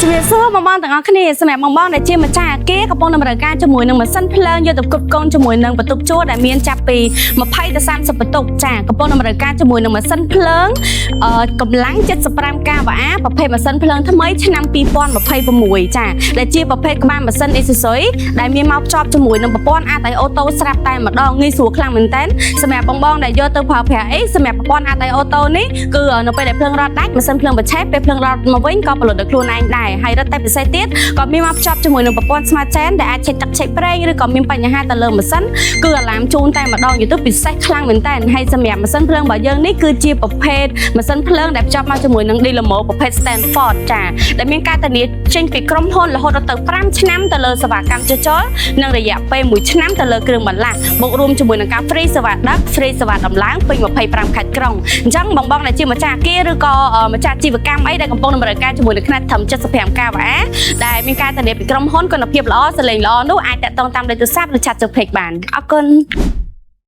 ជំរាបសួរបងទាំងអស់គ្នាសម្រាប់បងដែលជាម្ចាស់អគារកំពុងដំណើរការជាមួយនឹងម៉ាស៊ីនភ្លើងយកទៅផ្គត់ផ្គង់ជាមួយនឹងបន្ទប់ជួលដែលមានចាប់ពី20ទៅ30បន្ទប់ចាកំពុងដំណើរការជាមួយនឹងម៉ាស៊ីនភ្លើងកម្លាំង75 kVA ប្រភេទម៉ាស៊ីនភ្លើងថ្មីឆ្នាំ2026ចាដែលជាប្រភេទក្បាលម៉ាស៊ីនអេស៊ីសុយដែលមានមកភ្ជាប់ជាមួយនឹងប្រព័ន្ធអាតៃអូតូស្រាប់តែម្ដងងាយស្រួលខ្លាំងមែនតើសម្រាប់បងដែលយកទៅប្រើប្រាស់អីសម្រាប់ប្រព័ន្ធអាតៃអូតូនេះគឺនៅពេលដែលភ្លើងរត់ដាច់ម៉ាស៊ីនភ្លើងបញ្ឆេះពេលភ្លើងរត់មកវិញក៏ផលិតដោយខ្លួនឯងដែរហើយរត់តែពិសេសទៀតក៏មានមកភ្ជាប់ជាមួយនឹងប្រព័ន្ធ Smart Chain ដែលអាចឆែកទឹកឆែកប្រេងឬក៏មានបញ្ហាទៅលើម៉ាស៊ីនគឺអាឡាមជូនតែម្ដងយទៅពិសេសខ្លាំងមែនតើហើយសម្រាប់ម៉ាស៊ីនភ្លើងរបស់យើងនេះគឺជាប្រភេទម៉ាស៊ីនភ្លើងដែលភ្ជាប់មកជាមួយនឹង Dynamo ប្រភេទ Stanford ចាដែលមានការធានាចេញពីក្រុមហ៊ុនរហូតដល់ទៅ5ឆ្នាំទៅលើសេវាកម្មជួសជុលនិងរយៈពេល1ឆ្នាំទៅលើគ្រឿងបន្លាស់បូករួមជាមួយនឹងការ free សេវាដឹក free សេវាដំឡើងពេញ25ខេត្តក្រុងអញ្ចឹងបងដែលជាម្ចាស់អគារឬក៏ម្ចាស់អាជីវកម្មអីដែលកំពុងដំណើរការជាមួយនឹងខ្នាតធំ75 kVA ដែលមានការធានាពីក្រុមហ៊ុនគុណភាពល្អសលេងល្អនោះអាចតាក់ទងតាមលេខទូរស័ព្ទឬឆាតចុះពេកបានអរគុណ